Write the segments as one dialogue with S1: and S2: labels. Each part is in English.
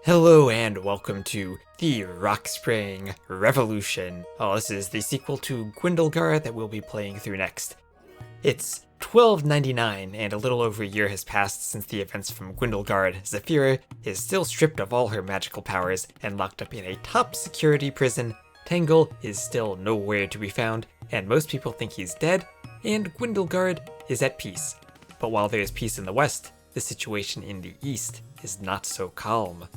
S1: Hello and welcome to the Rockspring Revolution. Oh, this is the sequel to Gwyndlegard that we'll be playing through next. It's 1299 and a little over a year has passed since the events from Gwyndlegard. Xaphira is still stripped of all her magical powers and locked up in a top security prison. Tengil is still nowhere to be found, and most people think he's dead, and Gwyndlegard is at peace. But while there is peace in the west, the situation in the east is not so calm.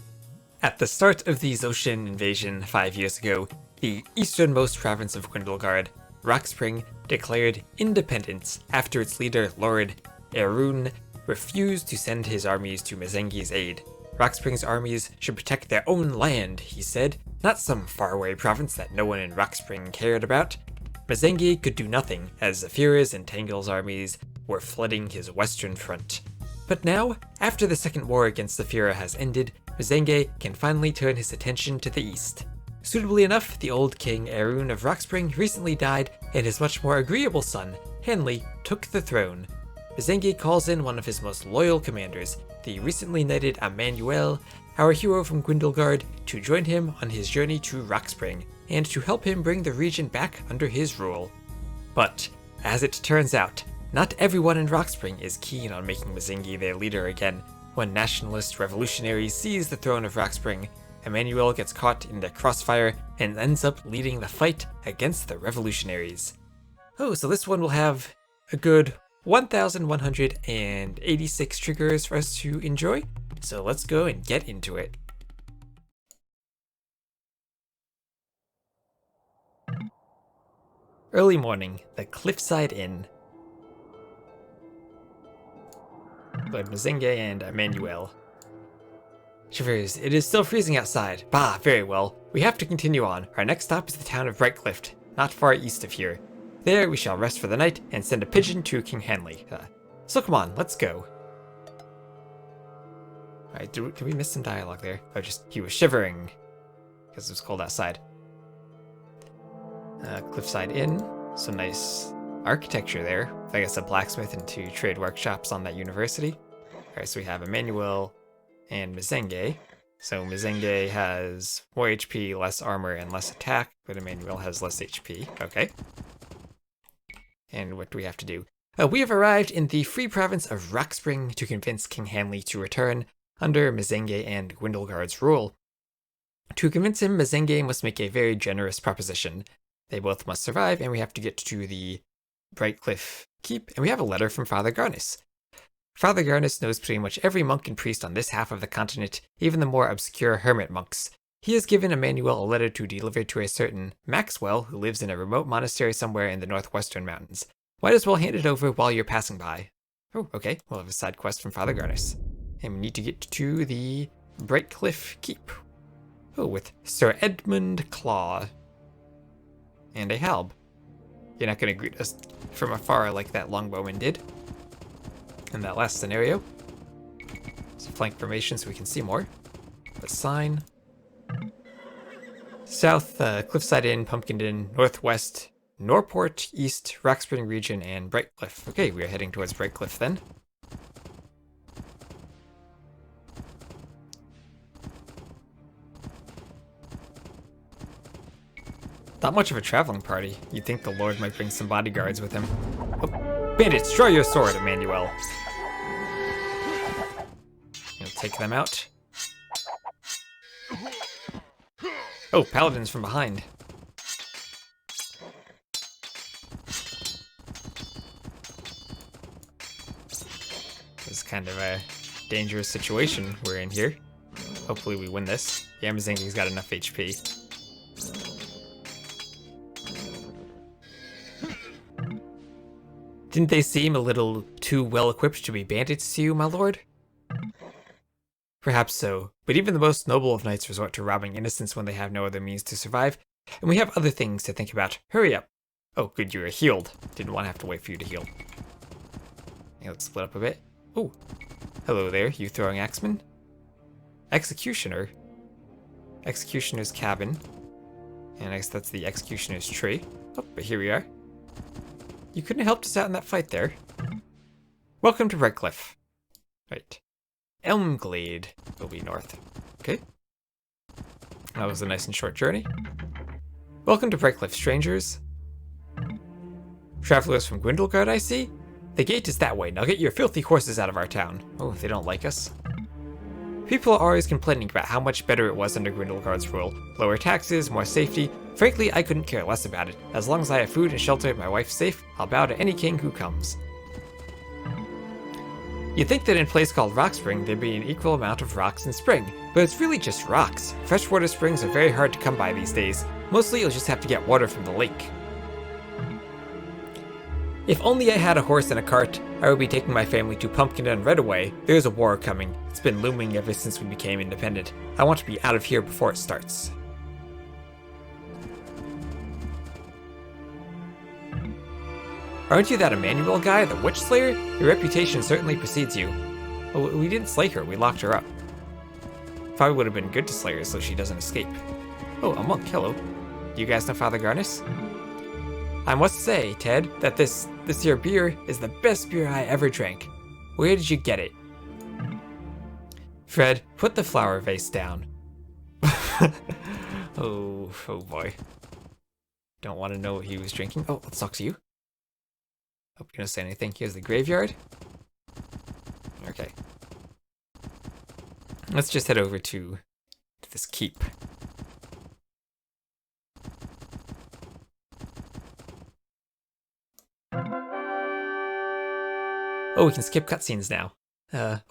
S1: At the start of the Xoshan invasion 5 years ago, the easternmost province of Gwyndlegard, Rockspring, declared independence after its leader, Lord Aoe2, refused to send his armies to Mzengi's aid. Rockspring's armies should protect their own land, he said, not some faraway province that no one in Rockspring cared about. Mzengi could do nothing, as Xaphira's and Tengil's armies were flooding his western front. But now, after the second war against Xaphira has ended, Mzengi can finally turn his attention to the east. Suitably enough, the old king Aoe2 of Rockspring recently died, and his much more agreeable son, Hanley, took the throne. Mzengi calls in one of his most loyal commanders, the recently knighted Emmanuel, our hero from Gwyndlegard, to join him on his journey to Rockspring, and to help him bring the region back under his rule. But, as it turns out, not everyone in Rockspring is keen on making Mzengi their leader again. When nationalist revolutionaries seize the throne of Rockspring, Emmanuel gets caught in the crossfire and ends up leading the fight against the revolutionaries. Oh, so this one will have a good 1,186 triggers for us to enjoy, so let's go and get into it. Early morning, the Cliffside Inn. Lord Mzengi and Emmanuel. Shivers, it is still freezing outside. Bah, very well. We have to continue on. Our next stop is the town of Brightcliff, not far east of here. There we shall rest for the night and send a pigeon to King Hanley. So come on, let's go. Alright, did we miss some dialogue there? Oh, just, he was shivering because it was cold outside. Cliffside Inn, some nice architecture there. I guess a blacksmith and 2 trade workshops on that university. Alright, so we have Emmanuel and Mzengi. So Mzengi has more HP, less armor, and less attack, but Emmanuel has less HP. Okay. And what do we have to do? We have arrived in the free province of Rockspring to convince King Hanley to return under Mzengi and Gwyndlegard's rule. To convince him, Mzengi must make a very generous proposition. They both must survive, and we have to get to the Brightcliff Keep, and we have a letter from Father Garnis. Father Garnis knows pretty much every monk and priest on this half of the continent, even the more obscure hermit monks. He has given Emmanuel a letter to deliver to a certain Maxwell, who lives in a remote monastery somewhere in the northwestern mountains. Might as well hand it over while you're passing by. Oh, okay, we'll have a side quest from Father Garnis. And we need to get to the Brightcliff Keep. Oh, with Sir Edmund Claw. And a halb. You're not going to greet us from afar like that longbowman did in that last scenario. So flank formation so we can see more. The sign. South, Cliffside Inn, Pumpkin Inn, Northwest, Norport, East, Rockspring region, and Brightcliff. Okay, we are heading towards Brightcliff then. Not much of a traveling party. You'd think the Lord might bring some bodyguards with him. Oh, bandits, draw your sword, Emmanuel. You'll take them out. Oh, paladins from behind. This is kind of a dangerous situation we're in here. Hopefully we win this. Yeah, Mzengi's got enough HP. Didn't they seem a little too well equipped to be bandits to you, my lord? Perhaps so, but even the most noble of knights resort to robbing innocents when they have no other means to survive, and we have other things to think about. Hurry up. Oh, good, you are healed. Didn't want to have to wait for you to heal. Okay, let's split up a bit. Oh, hello there, you throwing axeman? Executioner. Executioner's cabin. And I guess that's the executioner's tree. Oh, but here we are. You couldn't have helped us out in that fight there. Welcome to Brightcliff. Right. Elmglade will be north. Okay, That was a nice and short journey. Welcome to Brightcliff, strangers. Travelers from Gwyndlegard, I see. The gate is that way. Now get your filthy horses out of our town. Oh, they don't like us. People are always complaining about how much better it was under Gwyndlegard's rule. Lower taxes, more safety. Frankly, I couldn't care less about it. As long as I have food and shelter and my wife's safe, I'll bow to any king who comes. You'd think that in a place called Rockspring, there'd be an equal amount of rocks and spring, but it's really just rocks. Freshwater springs are very hard to come by these days. Mostly you'll just have to get water from the lake. If only I had a horse and a cart, I would be taking my family to Pumpkin and Redaway. There's a war coming. It's been looming ever since we became independent. I want to be out of here before it starts. Aren't you that Emmanuel guy, the witch slayer? Your reputation certainly precedes you. Oh, we didn't slay her, we locked her up. Probably would have been good to slay her so she doesn't escape. Oh, a monk, hello. Do you guys know Father Garnis? I must say, Ted, that this here beer is the best beer I ever drank. Where did you get it? Fred, put the flower vase down. Oh boy. Don't want to know what he was drinking. Oh, let's talk to you. Hope you're gonna say anything. Here's the graveyard. Okay. Let's just head over to this keep. Oh, we can skip cutscenes now.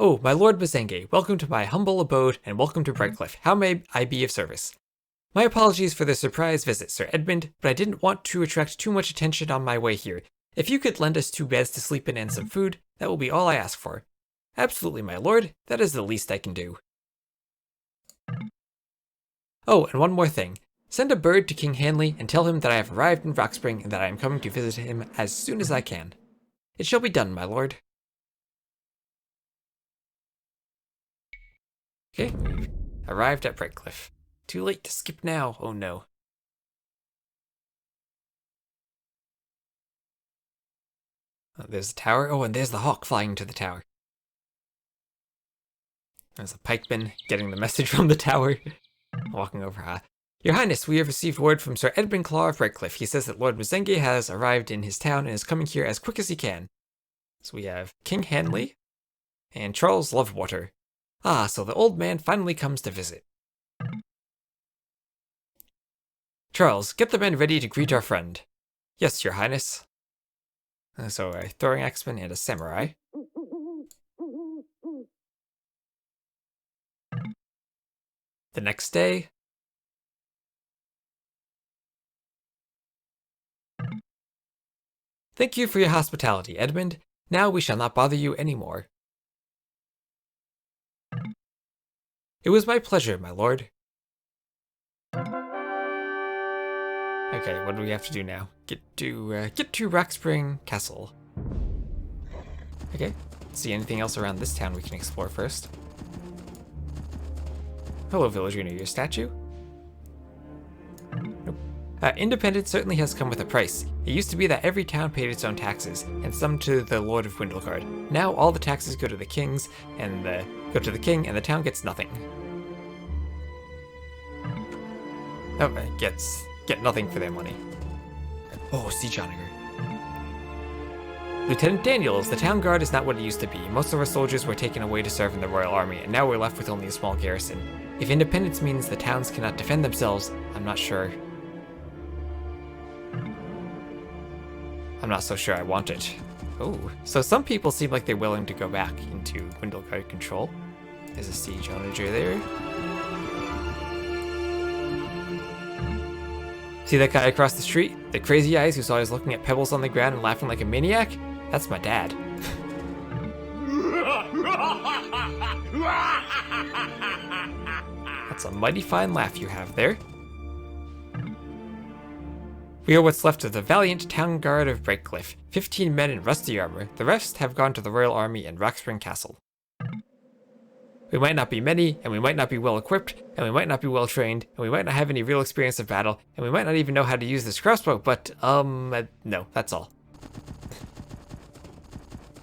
S1: Oh, my Lord Bazenge, welcome to my humble abode and welcome to Brightcliff. How may I be of service? My apologies for the surprise visit, Sir Edmund, but I didn't want to attract too much attention on my way here. If you could lend us 2 beds to sleep in and some food, that will be all I ask for. Absolutely, my lord. That is the least I can do. Oh, and one more thing. Send a bird to King Hanley and tell him that I have arrived in Rockspring and that I am coming to visit him as soon as I can. It shall be done, my lord. Okay, we've arrived at Brightcliff. Too late to skip now, oh no. Oh, there's the tower. Oh, and there's the hawk flying to the tower. There's a pikeman getting the message from the tower. Walking over. Your Highness, we have received word from Sir Edmund Claw of Brightcliff. He says that Lord Mazenge has arrived in his town and is coming here as quick as he can. So we have King Hanley and Charles Lovewater. Ah, so the old man finally comes to visit. Charles, get the men ready to greet our friend. Yes, Your Highness. So a throwing axeman and a samurai. The next day. Thank you for your hospitality, Edmund. Now we shall not bother you any more. It was my pleasure, my lord. Okay, what do we have to do now? Get to Rockspring Castle. Okay, see anything else around this town we can explore first. Hello, villager near your statue. Nope. Independence certainly has come with a price. It used to be that every town paid its own taxes, and some to the Lord of Gwyndlegard. Now all the taxes go to the kings, and the town gets nothing. Oh, get nothing for their money. Oh, Siege Onager. Lieutenant Daniels, the town guard is not what it used to be. Most of our soldiers were taken away to serve in the Royal Army, and now we're left with only a small garrison. If independence means the towns cannot defend themselves, I'm not sure. I'm not so sure I want it. Oh, so some people seem like they're willing to go back into Gwyndlegard control. There's a Siege Onager there. See that guy across the street? The crazy eyes who's always looking at pebbles on the ground and laughing like a maniac? That's my dad. That's a mighty fine laugh you have there. We are what's left of the valiant town guard of Brightcliff. 15 men in rusty armor. The rest have gone to the Royal Army in Rockspring Castle. We might not be many, and we might not be well equipped, and we might not be well trained, and we might not have any real experience of battle, and we might not even know how to use this crossbow, but, no, that's all.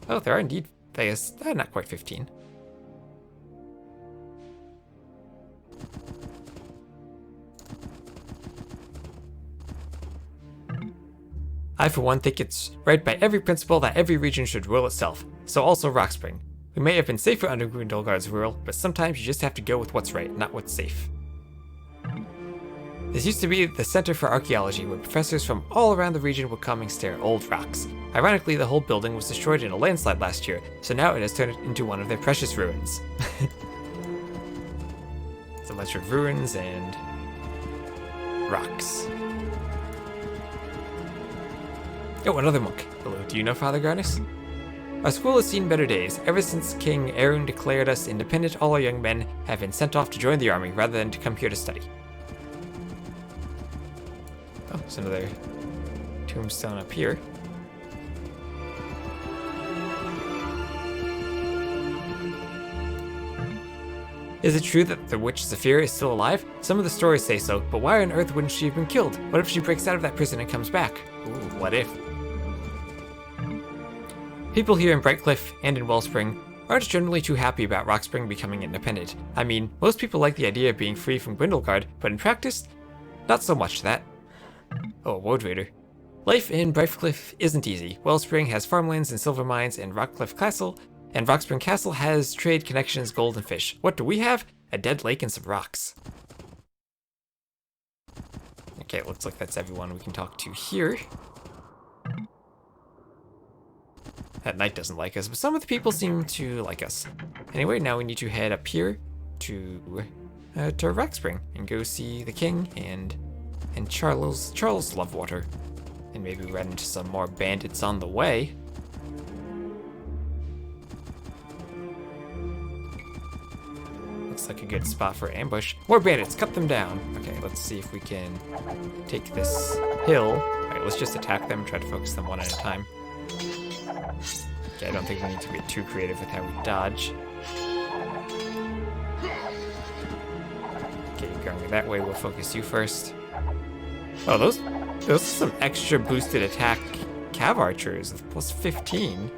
S1: Oh, there are indeed, I guess, not quite 15. I for one think it's right by every principle that every region should rule itself, so also Rockspring. We may have been safer under Gwyndlegard's rule, but sometimes you just have to go with what's right, not what's safe. This used to be the Center for Archaeology, where professors from all around the region would come and stare at old rocks. Ironically, the whole building was destroyed in a landslide last year, so now it has turned into one of their precious ruins. It's a bunch of ruins and rocks. Oh, another monk. Hello, do you know Father Garnus? Our school has seen better days. Ever since King Aaron declared us independent, all our young men have been sent off to join the army rather than to come here to study. Oh, there's another tombstone up here. Is it true that the witch Xaphira is still alive? Some of the stories say so, but why on earth wouldn't she have been killed? What if she breaks out of that prison and comes back? Ooh, what if? People here in Brightcliff and in Wellspring aren't generally too happy about Rockspring becoming independent. I mean, most people like the idea of being free from Gwyndlegard, but in practice, not so much that. Oh, a Woad Raider. Life in Brightcliff isn't easy. Wellspring has farmlands and silver mines, and Rockspring Castle has trade connections, gold, and fish. What do we have? A dead lake and some rocks. Okay, it looks like that's everyone we can talk to here. That knight doesn't like us, but some of the people seem to like us. Anyway, now we need to head up here to Rockspring and go see the king and Charles Lovewater, and maybe run into some more bandits on the way. Looks like a good spot for ambush. More bandits, cut them down. Okay, let's see if we can take this hill. All right, let's just attack them, try to focus them one at a time. Okay, I don't think we need to get too creative with how we dodge. Okay, you're going that way, we'll focus you first. Oh, those are some extra boosted attack cav archers with plus 15.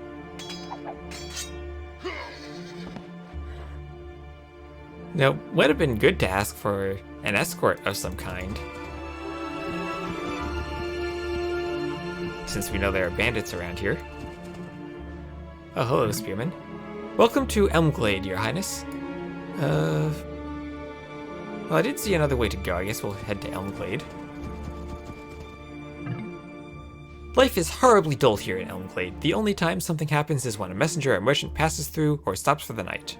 S1: Now, would have been good to ask for an escort of some kind, since we know there are bandits around here. Oh, hello, Spearman. Welcome to Elmglade, Your Highness. Well, I did see another way to go. I guess we'll head to Elmglade. Life is horribly dull here in Elmglade. The only time something happens is when a messenger or merchant passes through or stops for the night.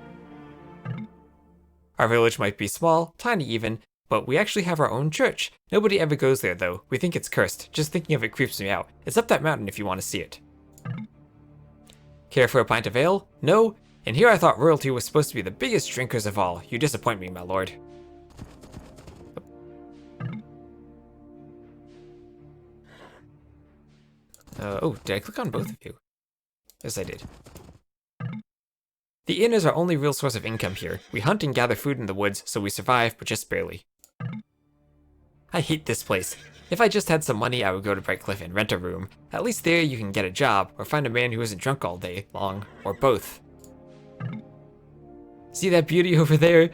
S1: Our village might be small, tiny even, but we actually have our own church. Nobody ever goes there though. We think it's cursed. Just thinking of it creeps me out. It's up that mountain if you want to see it. Care for a pint of ale? No? And here I thought royalty was supposed to be the biggest drinkers of all. You disappoint me, my lord. Oh, did I click on both of you? Yes, I did. The inn is our only real source of income here. We hunt and gather food in the woods, so we survive, but just barely. I hate this place. If I just had some money, I would go to Brightcliff and rent a room. At least there you can get a job, or find a man who isn't drunk all day long, or both. See that beauty over there?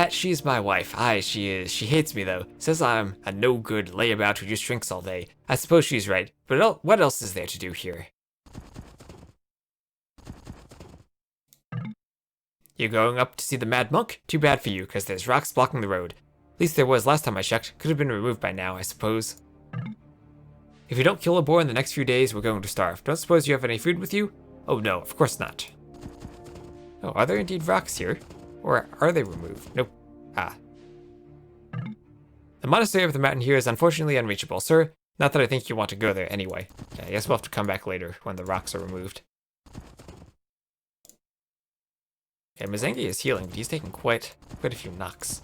S1: She's my wife. Aye, she is. She hates me though. Says I'm a no-good layabout who just drinks all day. I suppose she's right, but what else is there to do here? You're going up to see the Mad Monk? Too bad for you, because there's rocks blocking the road. At least there was last time I checked. Could have been removed by now, I suppose. If you don't kill a boar in the next few days, we're going to starve. Don't suppose you have any food with you? Oh no, of course not. Oh, are there indeed rocks here? Or are they removed? Nope. Ah. The monastery of the mountain here is unfortunately unreachable, sir. Not that I think you want to go there anyway. Okay, I guess we'll have to come back later when the rocks are removed. Okay, Mizangi is healing, but he's taking quite a few knocks.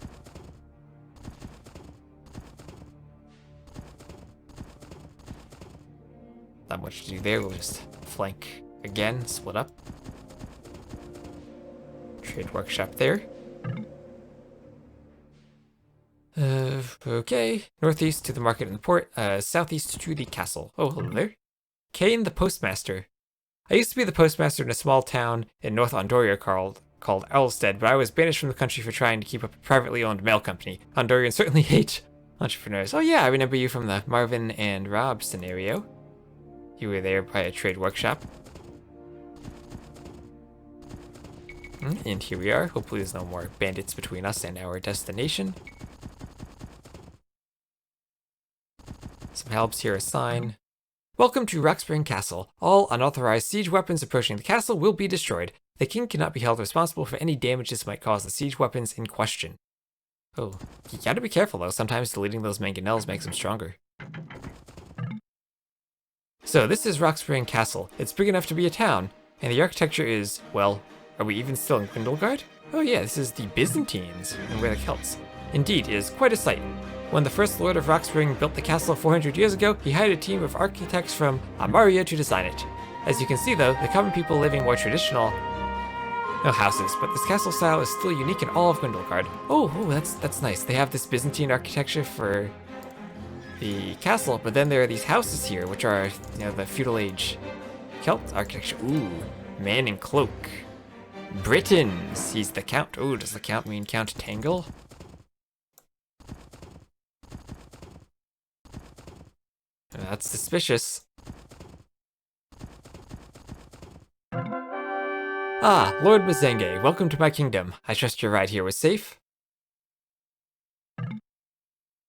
S1: Not much to do there, we'll just flank again, split up. Trade workshop there. Okay. Northeast to the market and the port, southeast to the castle. Oh, hello there. Kane the postmaster. I used to be the postmaster in a small town in North Andoria called Owlstead, but I was banished from the country for trying to keep up a privately owned mail company. Andorians certainly hate entrepreneurs. Oh yeah, I remember you from the Marvin and Rob scenario. You were there by a trade workshop. And here we are. Hopefully there's no more bandits between us and our destination. Some helps here, a sign. Welcome to Rockspring Castle. All unauthorized siege weapons approaching the castle will be destroyed. The king cannot be held responsible for any damage this might cause the siege weapons in question. Oh, you gotta be careful though. Sometimes deleting those mangonels makes them stronger. So this is Rockspring Castle. It's big enough to be a town, and the architecture is, well, are we even still in Gwyndlegard? Oh yeah, this is the Byzantines, and we're the Celts. Indeed, it is quite a sight. When the first Lord of Rockspring built the castle 400 years ago, he hired a team of architects from Amaria to design it. As you can see though, the common people living more traditional houses, but this castle style is still unique in all of Gwyndlegard. Oh, that's nice. They have this Byzantine architecture for the castle, but then there are these houses here, which are, the feudal age Celt architecture. Ooh, man in cloak. Britons. He's the Count. Ooh, does the Count mean Count Tengil? That's suspicious. Ah, Lord Mazenge, welcome to my kingdom. I trust your ride here was safe?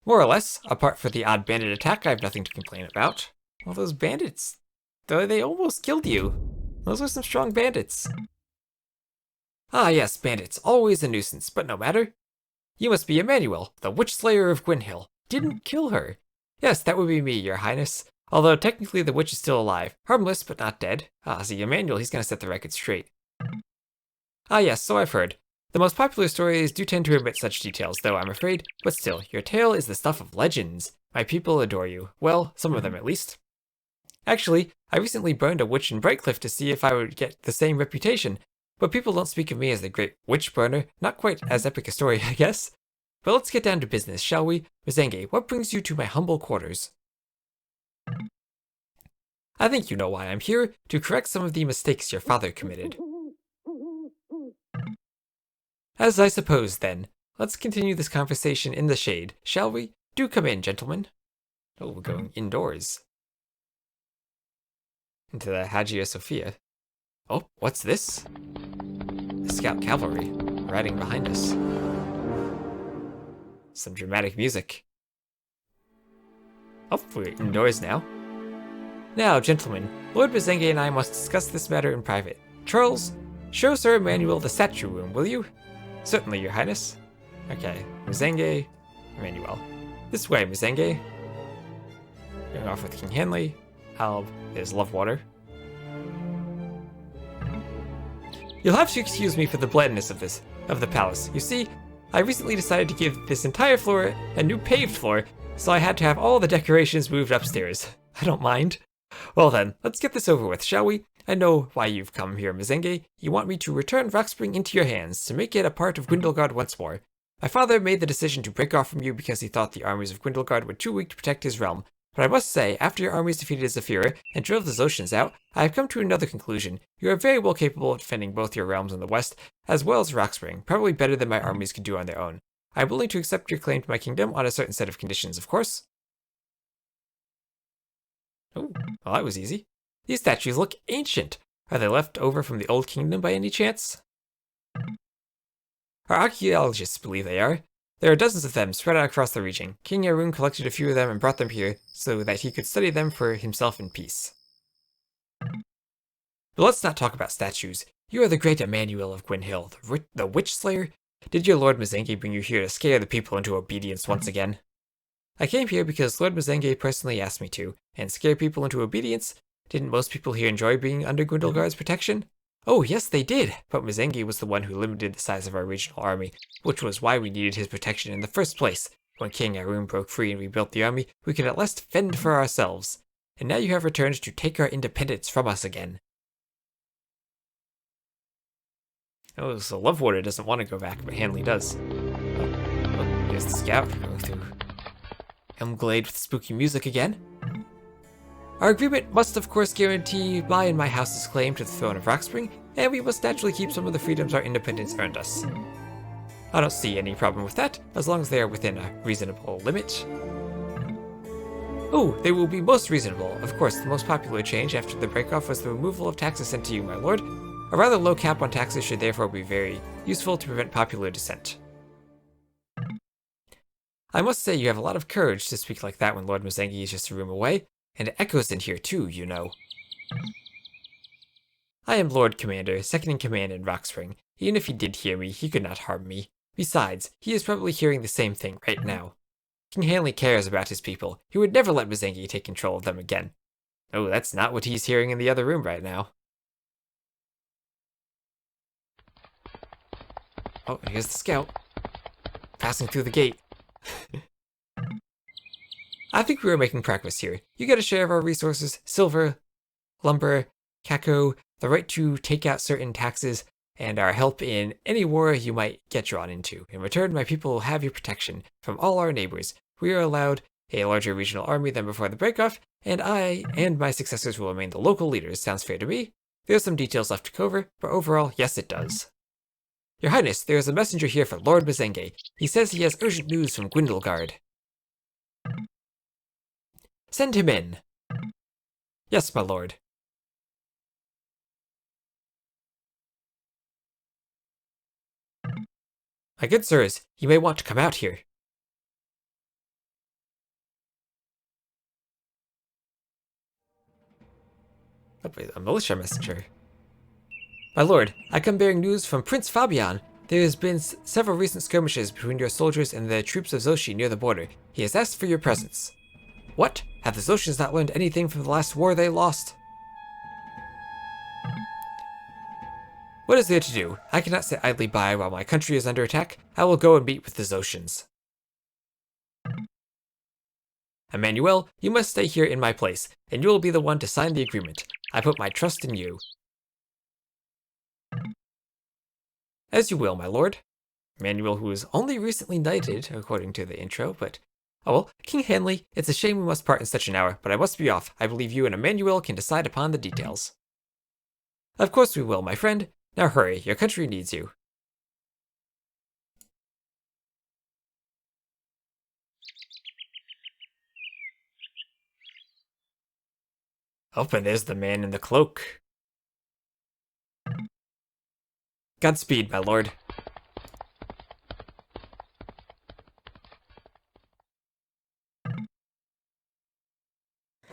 S1: More or less. Apart from the odd bandit attack, I have nothing to complain about. Well, those bandits, they almost killed you. Those are some strong bandits. Ah yes, bandits, always a nuisance, but no matter. You must be Emmanuel, the witch slayer of Gwynhill. Didn't kill her. Yes, that would be me, your highness. Although technically the witch is still alive. Harmless, but not dead. Ah, see, Emmanuel, he's gonna set the record straight. Ah yes, so I've heard. The most popular stories do tend to omit such details, though I'm afraid. But still, your tale is the stuff of legends. My people adore you. Well, some of them at least. Actually, I recently burned a witch in Brightcliff to see if I would get the same reputation. But people don't speak of me as the great witch burner. Not quite as epic a story, I guess. But let's get down to business, shall we? Mazenge, what brings you to my humble quarters? I think you know why I'm here, to correct some of the mistakes your father committed. As I suppose, then. Let's continue this conversation in the shade, shall we? Do come in, gentlemen. Oh, we're going indoors. Into the Hagia Sophia. Oh, what's this? The scout cavalry, riding behind us. Some dramatic music. Oh, we're indoors now. Now, gentlemen, Lord Mazenge and I must discuss this matter in private. Charles, show Sir Emmanuel the statue room, will you? Certainly, your highness. Okay, Mazenge, Emmanuel. This way, Mazenge. Going off with King Hanley. Alb, there's Lovewater. You'll have to excuse me for the blandness of the palace. You see, I recently decided to give this entire floor a new paved floor, so I had to have all the decorations moved upstairs. I don't mind. Well then, let's get this over with, shall we? I know why you've come here, Mazenge. You want me to return Rockspring into your hands, to make it a part of Gwyndlegard once more. My father made the decision to break off from you because he thought the armies of Gwyndlegard were too weak to protect his realm. But I must say, after your armies defeated Xaphira and drove the Zotians out, I have come to another conclusion. You are very well capable of defending both your realms in the west, as well as Rockspring, probably better than my armies could do on their own. I am willing to accept your claim to my kingdom on a certain set of conditions, of course. Oh, well that was easy. These statues look ancient. Are they left over from the Old Kingdom by any chance? Our archaeologists believe they are. There are dozens of them spread out across the region. King Arun collected a few of them and brought them here so that he could study them for himself in peace. But let's not talk about statues. You are the great Emmanuel of Gwynhill, the witch slayer. Did your Lord Mazenge bring you here to scare the people into obedience once again? I came here because Lord Mazenge personally asked me to, and scare people into obedience? Didn't most people here enjoy being under Gwyndlegard's protection? Oh, yes, they did, but Mazenge was the one who limited the size of our regional army, which was why we needed his protection in the first place. When King Arun broke free and rebuilt the army, we could at last fend for ourselves. And now you have returned to take our independence from us again. Oh, so Lovewater doesn't want to go back, but Hanley does. Oh, here's the scout going through Elmglade with spooky music again. Our agreement must of course guarantee my and my house's claim to the throne of Rockspring, and we must naturally keep some of the freedoms our independence earned us. I don't see any problem with that, as long as they are within a reasonable limit. Oh, they will be most reasonable. Of course, the most popular change after the break-off was the removal of taxes sent to you, my lord. A rather low cap on taxes should therefore be very useful to prevent popular dissent. I must say you have a lot of courage to speak like that when Lord Mzengi is just a room away, and it echoes in here too, you know. I am Lord Commander, second in command in Rockspring. Even if he did hear me, he could not harm me. Besides, he is probably hearing the same thing right now. King Hanley cares about his people. He would never let Mzengi take control of them again. Oh, that's not what he's hearing in the other room right now. Oh, here's the scout. Passing through the gate. I think we are making progress here. You get a share of our resources, silver, lumber, cacao, the right to take out certain taxes, and our help in any war you might get drawn into. In return, my people will have your protection from all our neighbors. We are allowed a larger regional army than before the breakoff, and I and my successors will remain the local leaders. Sounds fair to me. There are some details left to cover, but overall, yes it does. Your Highness, there is a messenger here for Lord Mzengi. He says he has urgent news from Gwyndlegard. Send him in. Yes, my lord. My good sirs, you may want to come out here. Oh, wait, a militia messenger. My lord, I come bearing news from Prince Fabian. There has been several recent skirmishes between your soldiers and the troops of Zoshi near the border. He has asked for your presence. What? Have the Zoshins not learned anything from the last war they lost? What is there to do? I cannot sit idly by while my country is under attack. I will go and meet with the Zoshins. Emmanuel, you must stay here in my place, and you will be the one to sign the agreement. I put my trust in you. As you will, my lord. Emmanuel, who was only recently knighted, according to the intro, but... Oh well, King Hanley, it's a shame we must part in such an hour, but I must be off. I believe you and Emmanuel can decide upon the details. Of course we will, my friend. Now hurry, your country needs you. Oh, and there's the man in the cloak. Godspeed, my lord.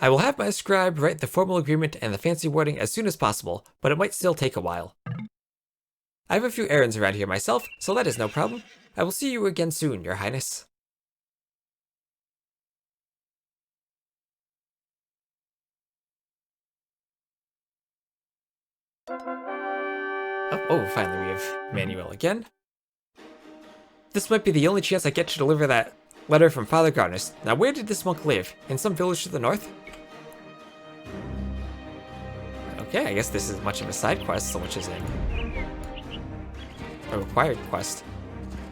S1: I will have my scribe write the formal agreement and the fancy wording as soon as possible, but it might still take a while. I have a few errands around here myself, so that is no problem. I will see you again soon, your highness. Oh, finally we have Manuel again. This might be the only chance I get to deliver that letter from Father Garnus. Now where did this monk live? In some village to the north? Okay, I guess this is much of a side quest so much as a required quest.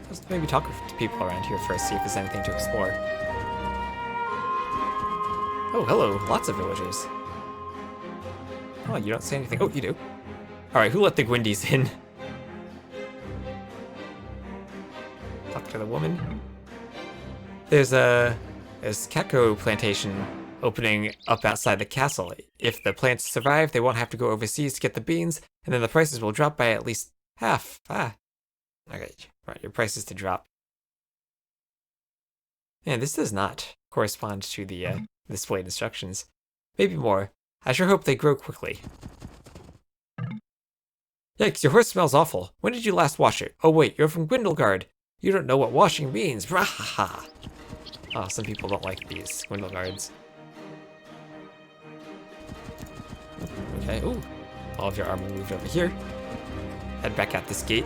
S1: Let's maybe talk to people around here first, see if there's anything to explore. Oh, hello, lots of villagers. Oh, you don't say anything. Oh, you do. Alright, who let the Gwyndies in? Talk to the woman. There's cacao plantation opening up outside the castle. If the plants survive, they won't have to go overseas to get the beans, and then the prices will drop by at least half. Okay, right, your prices to drop. And this does not correspond to the displayed instructions. Maybe more. I sure hope they grow quickly. Yikes, your horse smells awful. When did you last wash it? Oh wait, you're from Gwyndlegard. You don't know what washing means. Brahaha. Oh, some people don't like these Gwyndlegards. Okay, ooh. All of your armor moved over here. Head back out this gate.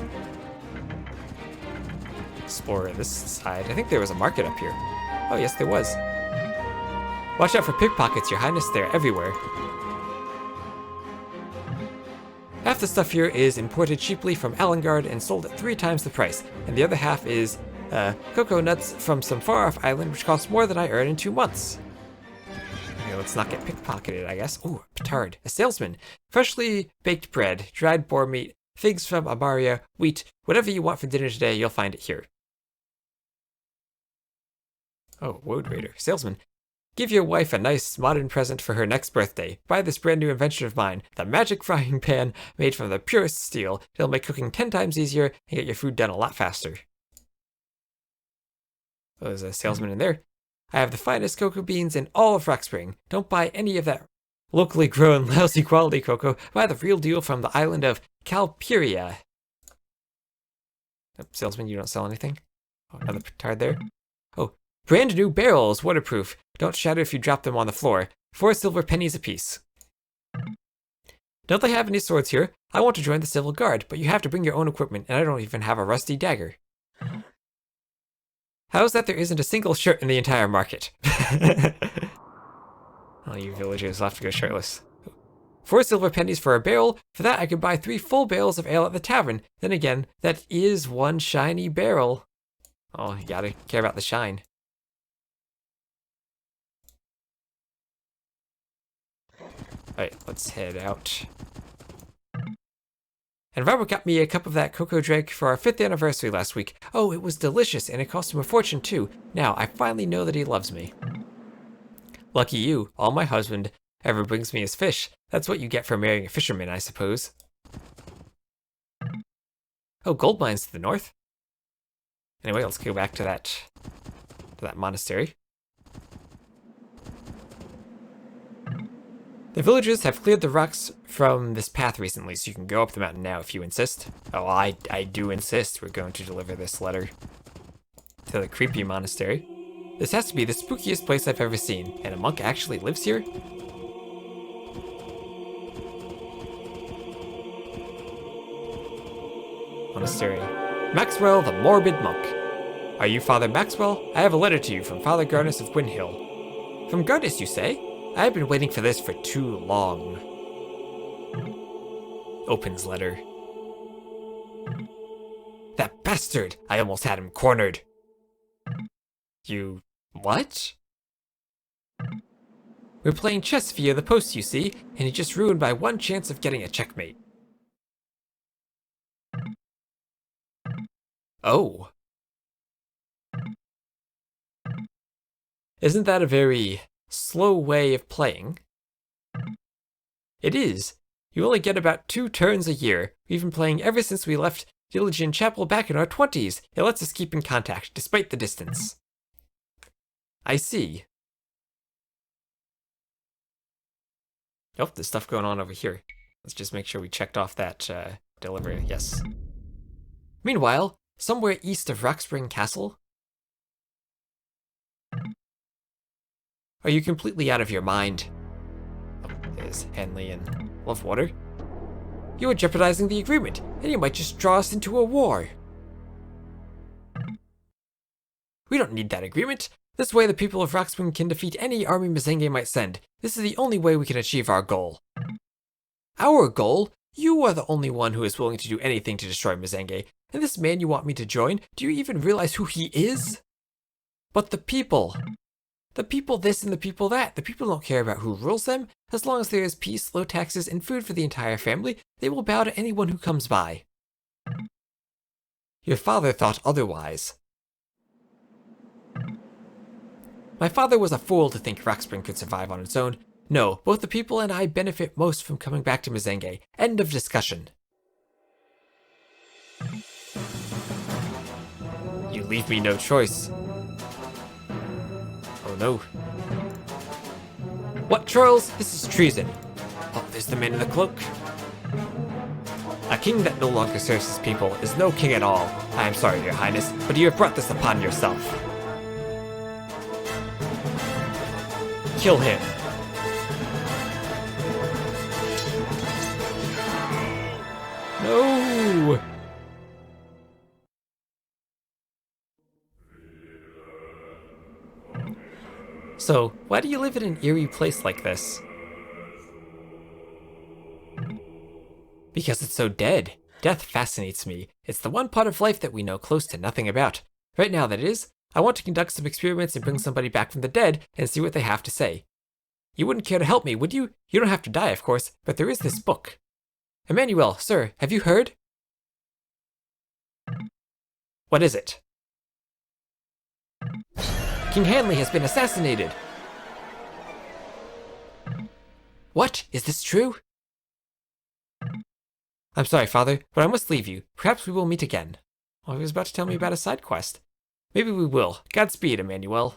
S1: Explore this side. I think there was a market up here. Oh yes, there was. Watch out for pickpockets, your highness. They're everywhere. Half the stuff here is imported cheaply from Alengard and sold at 3 times the price, and the other half is cocoa nuts from some far-off island which costs more than I earn in 2 months. Okay, let's not get pickpocketed, I guess. Ooh, petard. A salesman. Freshly baked bread, dried boar meat, figs from Amaria, wheat, whatever you want for dinner today, you'll find it here. Oh, Woad Raider. Salesman. Give your wife a nice modern present for her next birthday. Buy this brand new invention of mine, the magic frying pan made from the purest steel. It'll make cooking 10 times easier and get your food done a lot faster. Oh, there's a salesman in there. I have the finest cocoa beans in all of Rockspring. Don't buy any of that locally grown, lousy quality cocoa. Buy the real deal from the island of Xaphira. Oh, salesman, you don't sell anything? Oh, another petard there. Oh, brand new barrels, waterproof. Don't shatter if you drop them on the floor. 4 silver pennies apiece. Don't they have any swords here? I want to join the civil guard, but you have to bring your own equipment, and I don't even have a rusty dagger. How is that there isn't a single shirt in the entire market? All you villagers will have to go shirtless. 4 silver pennies for a barrel. For that, I could buy 3 full barrels of ale at the tavern. Then again, that is 1 shiny barrel. Oh, you gotta care about the shine. Alright, let's head out. And Robert got me a cup of that cocoa drink for our 5th anniversary last week. Oh, it was delicious, and it cost him a fortune too. Now, I finally know that he loves me. Lucky you, all my husband ever brings me is fish. That's what you get for marrying a fisherman, I suppose. Oh, gold mines to the north. Anyway, let's go back to that monastery. The villagers have cleared the rocks from this path recently, so you can go up the mountain now if you insist. Oh, I do insist. We're going to deliver this letter to the creepy monastery. This has to be the spookiest place I've ever seen, and a monk actually lives here? Monastery. Maxwell, the Morbid Monk. Are you Father Maxwell? I have a letter to you from Father Garnis of Gwynhill. From Garnis, you say? I have been waiting for this for too long. Opens letter. That bastard! I almost had him cornered. You... what? We're playing chess via the post, you see, and he just ruined my 1 chance of getting a checkmate. Oh. Isn't that a very slow way of playing? It is. You only get about 2 turns a year. We've been playing ever since we left Diligent Chapel back in our 20s. It lets us keep in contact, despite the distance. I see. Oh, there's stuff going on over here. Let's just make sure we checked off that delivery. Yes. Meanwhile, somewhere east of Rockspring Castle. Are you completely out of your mind? Oh, there's Henley and Lovewater. You are jeopardizing the agreement, and you might just draw us into a war. We don't need that agreement. This way the people of Rockspring can defeat any army Mizenge might send. This is the only way we can achieve our goal. Our goal? You are the only one who is willing to do anything to destroy Mizenge. And this man you want me to join, do you even realize who he is? But the people. The people this and the people that. The people don't care about who rules them. As long as there is peace, low taxes, and food for the entire family, they will bow to anyone who comes by. Your father thought otherwise. My father was a fool to think Rockspring could survive on its own. No, both the people and I benefit most from coming back to Mizenge. End of discussion. You leave me no choice. Oh no. What, Charles? This is treason. Oh, there's the man in the cloak. A king that no longer serves his people is no king at all. I am sorry, your highness, but you have brought this upon yourself. Kill him. No! So, why do you live in an eerie place like this? Because it's so dead. Death fascinates me. It's the one part of life that we know close to nothing about. Right now, that is. I want to conduct some experiments and bring somebody back from the dead and see what they have to say. You wouldn't care to help me, would you? You don't have to die, of course, but there is this book. Emmanuel, sir, have you heard? What is it? King Hanley has been assassinated. What? Is this true? I'm sorry, Father, but I must leave you. Perhaps we will meet again. Well, he was about to tell me about a side quest. Maybe we will. Godspeed, Emmanuel.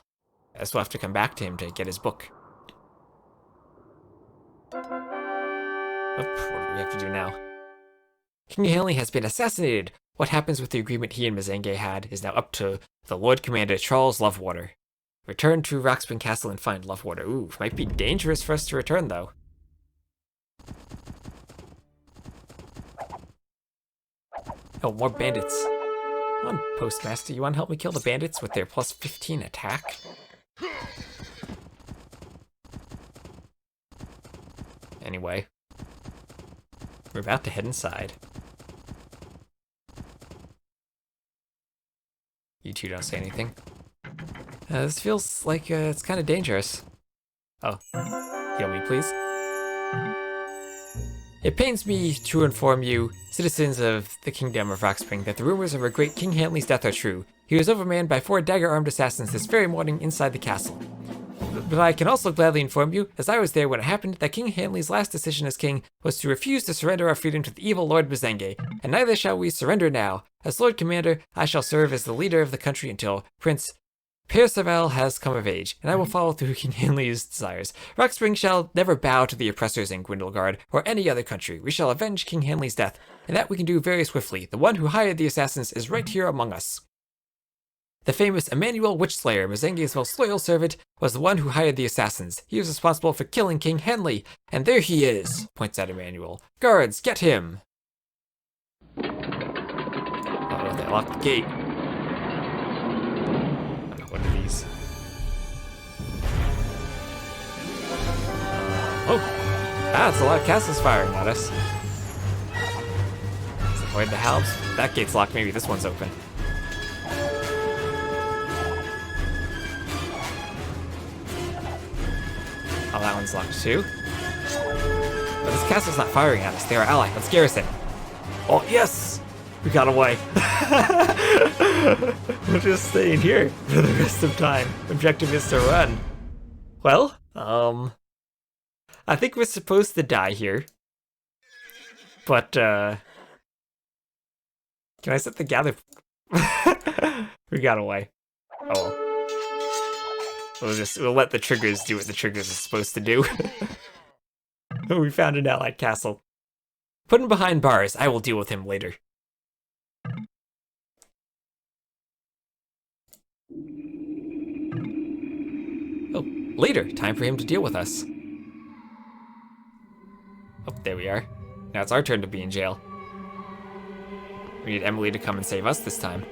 S1: I still have to come back to him to get his book. Oh, what do we have to do now? King Hanley has been assassinated. What happens with the agreement he and Mizenge had is now up to the Lord Commander Charles Lovewater. Return to Rockspring Castle and find Lovewater. Ooh, might be dangerous for us to return, though. Oh, more bandits. Come on, Postmaster, you want to help me kill the bandits with their plus 15 attack? Anyway. We're about to head inside. You two don't say anything. This feels like it's kind of dangerous. Oh, heal me, please. It pains me to inform you, citizens of the Kingdom of Rockspring, that the rumors of our great King Hanley's death are true. He was overmanned by 4 dagger-armed assassins this very morning inside the castle. But I can also gladly inform you, as I was there when it happened, that King Hanley's last decision as king was to refuse to surrender our freedom to the evil Lord Mizenge, and neither shall we surrender now. As Lord Commander, I shall serve as the leader of the country until Prince Percival has come of age, and I will follow through King Hanley's desires. Rockspring shall never bow to the oppressors in Gwyndlegard or any other country. We shall avenge King Hanley's death, and that we can do very swiftly. The one who hired the assassins is right here among us. The famous Emmanuel Witchslayer, Mizenge's most loyal servant, was the one who hired the assassins. He was responsible for killing King Hanley, and there he is, points at Emmanuel. Guards, get him! Oh, they locked the gate. What are these? Oh! That's a lot of castles firing at us. Let's avoid the halbs. That gate's locked, maybe this one's open. Oh, that one's locked too. But this castle's not firing at us. They are ally. Let's garrison. Oh, yes! We got away. We're just staying here for the rest of time. Objective is to run. Well, I think we're supposed to die here. But, can I set the gather? We got away. Oh well. We'll let the triggers do what the triggers are supposed to do. We found an allied castle. Put him behind bars. I will deal with him later. Oh, later. Time for him to deal with us. Oh, there we are. Now it's our turn to be in jail. We need Emily to come and save us this time.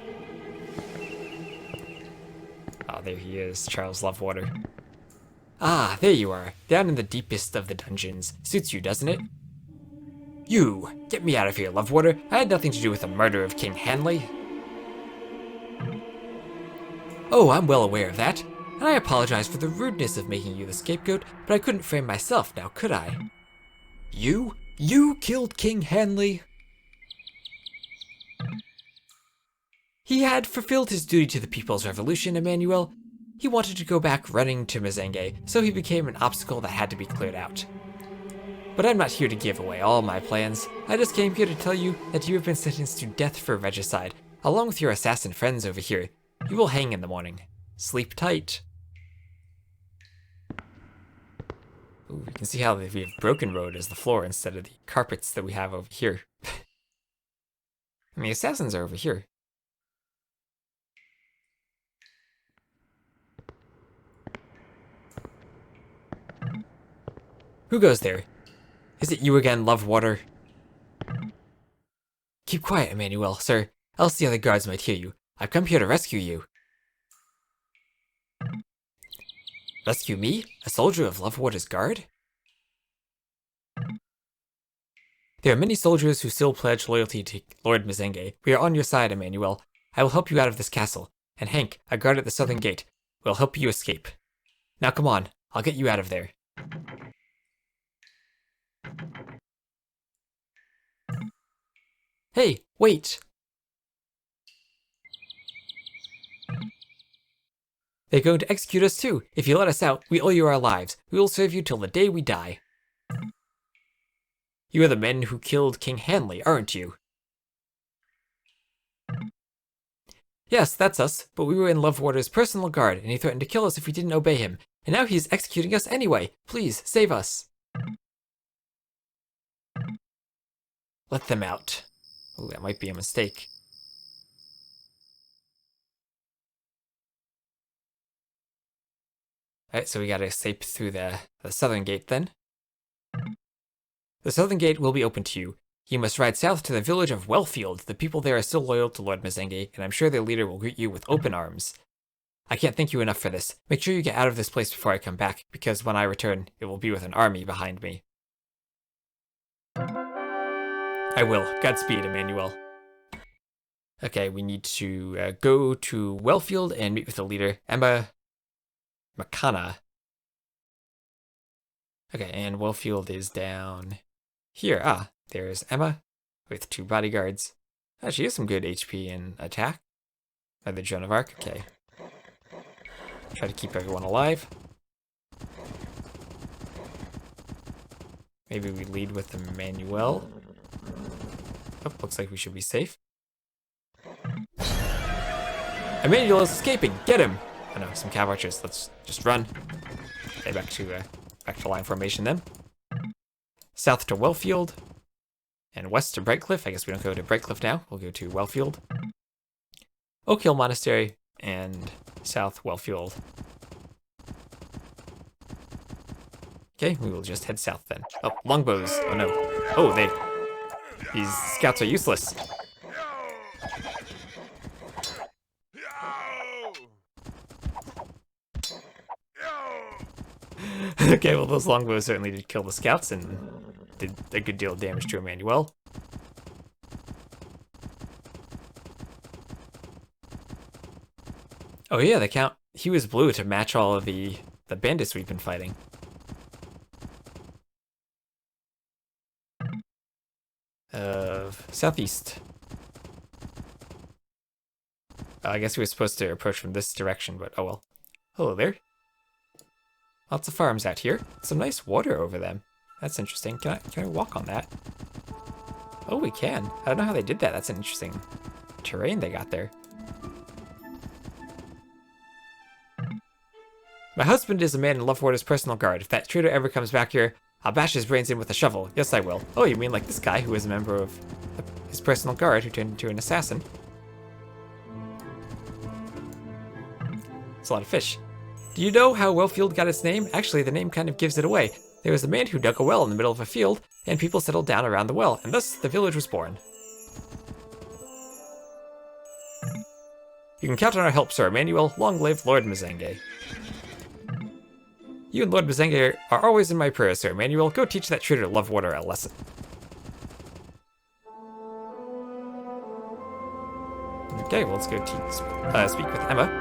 S1: Oh, there he is, Charles Lovewater. Ah, there you are, down in the deepest of the dungeons. Suits you, doesn't it? You! Get me out of here, Lovewater. I had nothing to do with the murder of King Hanley. Oh, I'm well aware of that. And I apologize for the rudeness of making you the scapegoat, but I couldn't frame myself now, could I? You? You killed King Hanley? He had fulfilled his duty to the People's Revolution, Emmanuel. He wanted to go back running to Mizenge, so he became an obstacle that had to be cleared out. But I'm not here to give away all my plans. I just came here to tell you that you have been sentenced to death for regicide, along with your assassin friends over here. You will hang in the morning. Sleep tight. Ooh, we can see how we have broken road as the floor instead of the carpets that we have over here. And the assassins are over here. Who goes there? Is it you again, Lovewater? Keep quiet, Emmanuel, sir, else the other guards might hear you. I've come here to rescue you. Rescue me? A soldier of Lovewater's guard? There are many soldiers who still pledge loyalty to Lord Mizenge. We are on your side, Emmanuel. I will help you out of this castle. And Hank, a guard at the southern gate, will help you escape. Now come on, I'll get you out of there. Hey, wait! They're going to execute us too. If you let us out, we owe you our lives. We will serve you till the day we die. You are the men who killed King Hanley, aren't you? Yes, that's us, but we were in Lovewater's personal guard, and he threatened to kill us if we didn't obey him. And now he's executing us anyway. Please, save us. Let them out. Oh, that might be a mistake. Alright, so we gotta escape through the southern gate then. The southern gate will be open to you. You must ride south to the village of Wellfield. The people there are still loyal to Lord Mazenge, and I'm sure their leader will greet you with open arms. I can't thank you enough for this. Make sure you get out of this place before I come back, because when I return, it will be with an army behind me. I will. Godspeed, Emmanuel. Okay, we need to go to Wellfield and meet with the leader, Emma McCanna. Okay, and Wellfield is down here. Ah, there's Emma with 2 bodyguards. Ah, she has some good HP and attack. The Joan of Arc. Okay. Try to keep everyone alive. Maybe we lead with Emmanuel. Oh, looks like we should be safe. Emmanuel is escaping! Get him! Oh no, some cav archers. Let's just run. Okay, back to line formation then. South to Wellfield. And west to Brightcliff. I guess we don't go to Brightcliff now. We'll go to Wellfield. Oak Hill Monastery. And South Wellfield. Okay, we will just head south then. Oh, longbows. Oh no. Oh, these scouts are useless. Okay, well those longbows certainly did kill the scouts and did a good deal of damage to Emmanuel. Oh yeah, the Count, he was blue to match all of the bandits we've been fighting. Southeast. I guess we were supposed to approach from this direction, but oh well. Hello there. Lots of farms out here. Some nice water over them. That's interesting. Can I walk on that? Oh, we can. I don't know how they did that. That's an interesting terrain they got there. My husband is a man in Lovewater's personal guard. If that traitor ever comes back here, I'll bash his brains in with a shovel. Yes, I will. Oh, you mean like this guy who was a member of his personal guard who turned into an assassin? It's a lot of fish. Do you know how Wellfield got its name? Actually, the name kind of gives it away. There was a man who dug a well in the middle of a field, and people settled down around the well, and thus the village was born. You can count on our help, Sir Emmanuel. Long live Lord Mazenge. You and Lord Mazenge are always in my prayers, Sir Emmanuel. Go teach that traitor Lovewater a lesson. Okay, well, let's go speak with Emma.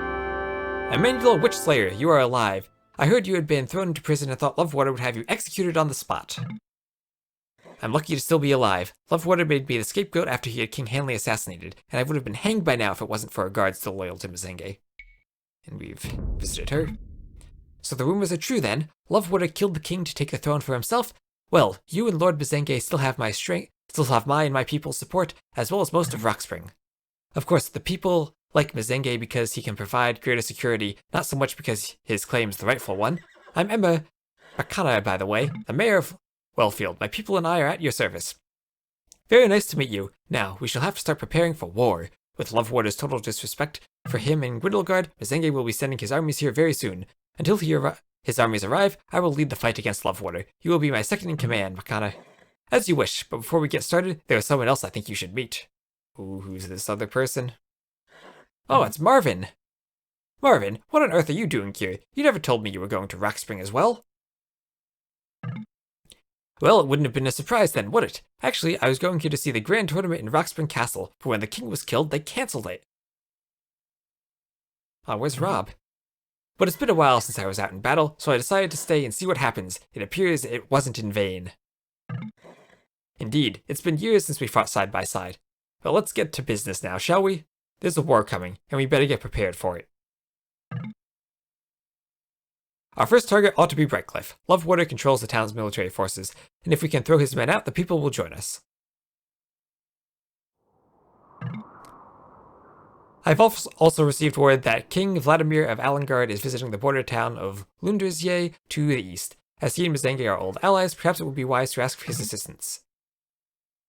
S1: Emmanuel Witchslayer, you are alive. I heard you had been thrown into prison and thought Lovewater would have you executed on the spot. I'm lucky to still be alive. Lovewater made me the scapegoat after he had King Hanley assassinated, and I would have been hanged by now if it wasn't for a guard still loyal to Mazenge. And we've visited her. So the rumors are true then? Lovewater killed the king to take the throne for himself? Well, you and Lord Mazenge still have my strength, still have my and my people's support, as well as most of Rockspring. Of course, the people like Mazenge because he can provide greater security, not so much because his claim's the rightful one. I'm Emma McCanna, by the way, the mayor of Wellfield. My people and I are at your service. Very nice to meet you. Now, we shall have to start preparing for war. With Lovewater's total disrespect for him and Gwyndlegard, Mazenge will be sending his armies here very soon. Until his armies arrive, I will lead the fight against Lovewater. You will be my second in command, McCanna. As you wish, but before we get started, there is someone else I think you should meet. Ooh, who's this other person? Oh, it's Marvin! Marvin, what on earth are you doing here? You never told me you were going to Rockspring as well. Well, it wouldn't have been a surprise then, would it? Actually, I was going here to see the grand tournament in Rockspring Castle, but when the king was killed, they cancelled it. Oh, where's Rob? But it's been a while since I was out in battle, so I decided to stay and see what happens. It appears it wasn't in vain. Indeed, it's been years since we fought side by side. But let's get to business now, shall we? There's a war coming, and we better get prepared for it. Our first target ought to be Brightcliff. Lovewater controls the town's military forces, and if we can throw his men out, the people will join us. I've also received word that King Vladimir of Alengard is visiting the border town of Lundersye to the east. As he and Mizenge are old allies, perhaps it would be wise to ask for his assistance.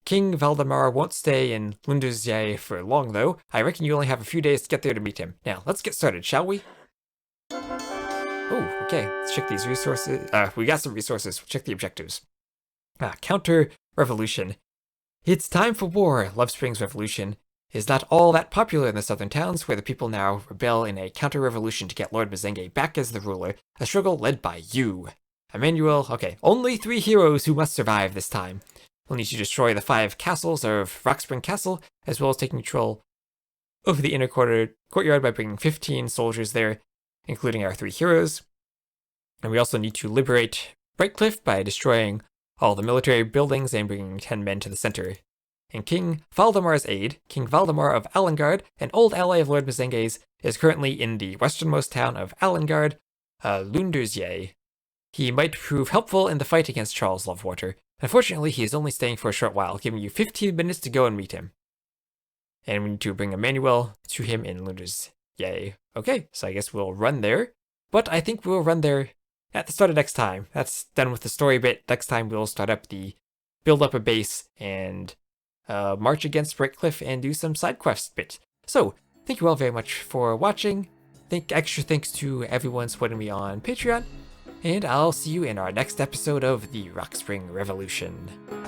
S1: King Valdemar won't stay in Lundersye for long, though. I reckon you only have a few days to get there to meet him. Now, let's get started, shall we? Oh, okay. Let's check these resources. We got some resources. Check the objectives. Counter-revolution. It's time for war. Lovespring's revolution is not all that popular in the southern towns, where the people now rebel in a counter-revolution to get Lord Mizenge back as the ruler, a struggle led by you. Emmanuel, okay, only 3 heroes who must survive this time. We'll need to destroy the 5 castles of Rockspring Castle, as well as taking control over the inner courtyard by bringing 15 soldiers there, including our 3 heroes. And we also need to liberate Brightcliff by destroying all the military buildings and bringing 10 men to the center. And King Valdemar's aide, King Valdemar of Alengard, an old ally of Lord Mizenge's, is currently in the westernmost town of Alengard, Lundersye. He might prove helpful in the fight against Charles Lovewater. Unfortunately, he is only staying for a short while, giving you 15 minutes to go and meet him. And we need to bring Emmanuel to him in Lundersye. Okay, so I guess we'll run there. But I think we'll run there at the start of next time. That's done with the story bit. Next time we'll start up build up a base and march against Brightcliff and do some side quest bit. So, thank you all very much for watching. Extra thanks to everyone supporting me on Patreon. And I'll see you in our next episode of the Rockspring Revolution.